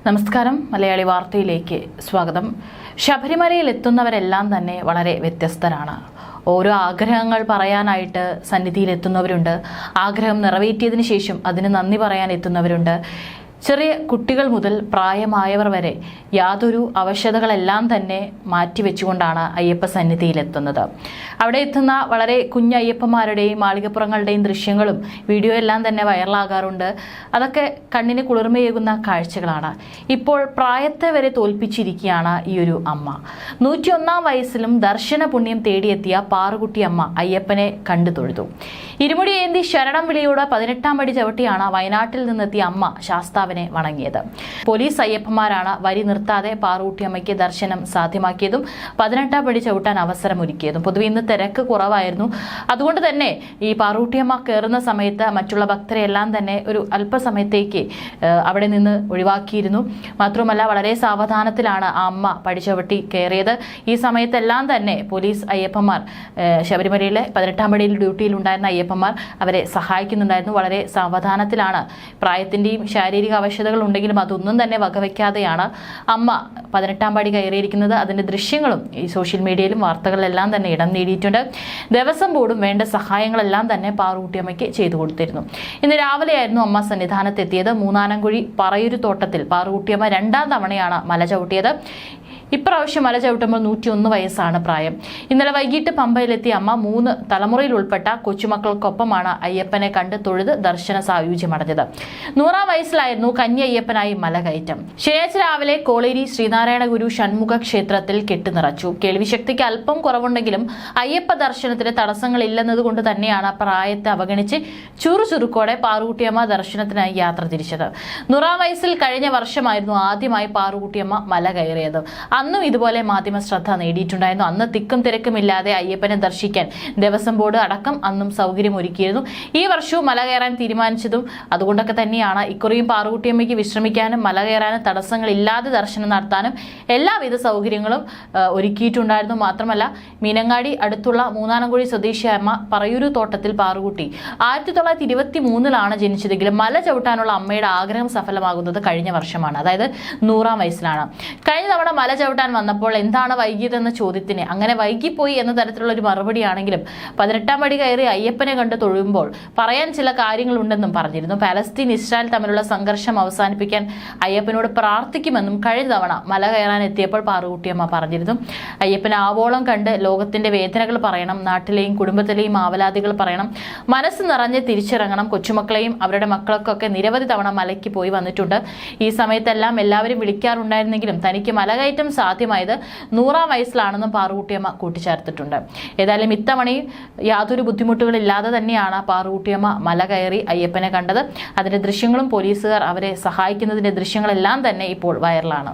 നമസ്കാരം. മലയാളി വാർത്തയിലേക്ക് സ്വാഗതം. ശബരിമലയിൽ എത്തുന്നവരെല്ലാം തന്നെ വളരെ വ്യത്യസ്തരാണ്. ഓരോ ആഗ്രഹങ്ങൾ പറയാനായിട്ട് സന്നിധിയിൽ എത്തുന്നവരുണ്ട്. ആഗ്രഹം നിറവേറ്റിയതിനു ശേഷം അതിന് നന്ദി പറയാൻ എത്തുന്നവരുണ്ട്. ചെറിയ കുട്ടികൾ മുതൽ പ്രായമായവർ വരെ യാതൊരു അവശതകളെല്ലാം തന്നെ മാറ്റിവെച്ചുകൊണ്ടാണ് അയ്യപ്പ സന്നിധിയിലെത്തുന്നത്. അവിടെ എത്തുന്ന വളരെ കുഞ്ഞയ്യപ്പന്മാരുടെയും മാളികപ്പുറങ്ങളുടെയും ദൃശ്യങ്ങളും വീഡിയോ എല്ലാം തന്നെ വൈറലാകാറുണ്ട്. അതൊക്കെ കണ്ണിന് കുളിർമയേകുന്ന കാഴ്ചകളാണ്. ഇപ്പോൾ പ്രായത്തെ വരെ തോൽപ്പിച്ചിരിക്കുകയാണ് ഈ ഒരു അമ്മ. 101 വയസ്സിലും ദർശന പുണ്യം തേടിയെത്തിയ പാറുകുട്ടി അമ്മ അയ്യപ്പനെ കണ്ടു തൊഴുതു. ഇരുമുടിയേന്തി ശരണം വിളിയോടെ 18ാം പടി ചവിട്ടിയാണ് വയനാട്ടിൽ നിന്നെത്തിയ അമ്മ ശാസ്താവിനെ വണങ്ങിയത്. പോലീസ് അയ്യപ്പന്മാരാണ് വരി നിർത്താതെ പാറുകുട്ടിയമ്മയ്ക്ക് ദർശനം സാധ്യമാക്കിയതും 18ാം പടി ചവിട്ടാൻ അവസരമൊരുക്കിയതും. പൊതുവെ ഇന്ന് തിരക്ക് കുറവായിരുന്നു. അതുകൊണ്ട് തന്നെ ഈ പാറുകുട്ടിയമ്മ കയറുന്ന സമയത്ത് മറ്റുള്ള ഭക്തരെല്ലാം തന്നെ ഒരു അല്പസമയത്തേക്ക് അവിടെ നിന്ന് ഒഴിവാക്കിയിരുന്നു. മാത്രമല്ല വളരെ സാവധാനത്തിലാണ് ആ അമ്മ പടിചവിട്ടി കയറിയത്. ഈ സമയത്തെല്ലാം തന്നെ പോലീസ് അയ്യപ്പന്മാർ, ശബരിമലയിലെ 18ാം പടിയിൽ ഡ്യൂട്ടിയിലുണ്ടായിരുന്ന അയ്യപ്പന്മാർ അവരെ സഹായിക്കുന്നുണ്ടായിരുന്നു. വളരെ സാവധാനത്തിലാണ്. പ്രായത്തിന്റെയും ശാരീരിക അവശതകൾ ഉണ്ടെങ്കിലും അതൊന്നും തന്നെ വകവയ്ക്കാതെയാണ് അമ്മ 18ാം പടി കയറിയിരിക്കുന്നത്. അതിന്റെ ദൃശ്യങ്ങളും ഈ സോഷ്യൽ മീഡിയയിലും വാർത്തകളിലെല്ലാം തന്നെ ഇടം നേടിയിട്ടുണ്ട്. ദേവസ്വം ബോർഡും വേണ്ട സഹായങ്ങളെല്ലാം തന്നെ പാറുകുട്ടിയമ്മയ്ക്ക് ചെയ്തു കൊടുത്തിരുന്നു. ഇന്ന് രാവിലെയായിരുന്നു അമ്മ സന്നിധാനത്തെത്തിയത്. മൂന്നാനംകുഴി പറയൂരു തോട്ടത്തിൽ പാറുകുട്ടിയമ്മ 2ാം തവണയാണ് മല ചവിട്ടിയത്. ഇപ്രാവശ്യം മല ചവിട്ടുമ്പോൾ 101 വയസ്സാണ് പ്രായം. ഇന്നലെ വൈകിട്ട് പമ്പയിലെത്തിയ അമ്മ 3 തലമുറയിൽ ഉൾപ്പെട്ട കൊച്ചുമക്കൾക്കൊപ്പമാണ് അയ്യപ്പനെ കണ്ട് തൊഴുത് ദർശന സായുജ്യമടഞ്ഞത്. 100ാം വയസ്സിലായിരുന്നു കന്നി അയ്യപ്പനായി മല കയറ്റം. ശനിയാഴ്ച രാവിലെ കോളേരി ശ്രീനാരായണ ഗുരു ഷൺമുഖ ക്ഷേത്രത്തിൽ കെട്ടുനിറച്ചു. കേൾവിശക്തിക്ക് അല്പം കുറവുണ്ടെങ്കിലും അയ്യപ്പ ദർശനത്തിന് തടസ്സങ്ങളില്ലെന്നതുകൊണ്ട് തന്നെയാണ് പ്രായത്തെ അവഗണിച്ച് ചുറുചുറുക്കോടെ പാറുകുട്ടിയമ്മ ദർശനത്തിനായി യാത്ര തിരിച്ചത്. 100ാം വയസ്സിൽ കഴിഞ്ഞ വർഷമായിരുന്നു ആദ്യമായി പാറുകുട്ടിയമ്മ മല കയറിയത്. അന്നും ഇതുപോലെ മാധ്യമ ശ്രദ്ധ നേടിയിട്ടുണ്ടായിരുന്നു. അന്ന് തിക്കും തിരക്കുമില്ലാതെ അയ്യപ്പനെ ദർശിക്കാൻ ദേവസ്വം ബോർഡ് അടക്കം അന്നും സൗകര്യമൊരുക്കിയിരുന്നു. ഈ വർഷവും മല കയറാൻ തീരുമാനിച്ചതും അതുകൊണ്ടൊക്കെ തന്നെയാണ്. ഇക്കുറിയും പാറുകുട്ടിയമ്മയ്ക്ക് വിശ്രമിക്കാനും മല കയറാനും തടസ്സങ്ങളില്ലാതെ ദർശനം നടത്താനും എല്ലാവിധ സൗകര്യങ്ങളും ഒരുക്കിയിട്ടുണ്ടായിരുന്നു. മാത്രമല്ല മീനങ്ങാടി അടുത്തുള്ള മൂന്നാനംകുഴി സ്വദേശിയായ അമ്മ പറയൂരു തോട്ടത്തിൽ പാറുകുട്ടി 1923 ജനിച്ചതെങ്കിലും മല ചവിട്ടാനുള്ള അമ്മയുടെ ആഗ്രഹം സഫലമാകുന്നത് കഴിഞ്ഞ വർഷമാണ്. അതായത് 100ാം വയസ്സിലാണ്. കഴിഞ്ഞ തവണ മല ചവിട്ടാൻ വന്നപ്പോൾ എന്താണ് വൈകിയതെന്ന ചോദ്യത്തിന് അങ്ങനെ വൈകിപ്പോയി എന്ന തരത്തിലുള്ള ഒരു മറുപടിയാണെങ്കിലും 18ാം പടി കയറി അയ്യപ്പനെ കണ്ട് തൊഴുമ്പോൾ പറയാൻ ചില കാര്യങ്ങളുണ്ടെന്നും പറഞ്ഞിരുന്നു. പാലസ്തീൻ ഇസ്രായേൽ തമ്മിലുള്ള സംഘർഷം അവസാനിപ്പിക്കാൻ അയ്യപ്പനോട് പ്രാർത്ഥിക്കുമെന്നും കഴിഞ്ഞ തവണ മല കയറാൻ എത്തിയപ്പോൾ പാറുകുട്ടിയമ്മ പറഞ്ഞിരുന്നു. അയ്യപ്പനെ ആവോളം കണ്ട് ലോകത്തിന്റെ വേദനകൾ പറയണം, നാട്ടിലെയും കുടുംബത്തിലെയും ആവലാതികൾ പറയണം, മനസ്സ് നിറഞ്ഞ് തിരിച്ചിറങ്ങണം. കൊച്ചുമക്കളെയും അവരുടെ മക്കൾക്കൊക്കെ നിരവധി തവണ മലയ്ക്ക് പോയി വന്നിട്ടുണ്ട്. ഈ സമയത്തെല്ലാം എല്ലാവരും വിളിക്കാറുണ്ടായിരുന്നെങ്കിലും തനിക്ക് മലകയറ്റം സാധ്യമായത് 100ാം വയസ്സിലാണെന്നും പാറുകുട്ടിയമ്മ കൂട്ടിച്ചേർത്തിട്ടുണ്ട്. ഏതായാലും ഇത്തവണയും യാതൊരു ബുദ്ധിമുട്ടുകളില്ലാതെ തന്നെയാണ് പാറുകുട്ടിയമ്മ മല കയറി അയ്യപ്പനെ കണ്ടത്. അതിന്റെ ദൃശ്യങ്ങളും പോലീസുകാർ അവരെ സഹായിക്കുന്നതിന്റെ ദൃശ്യങ്ങളെല്ലാം തന്നെ ഇപ്പോൾ വൈറലാണ്.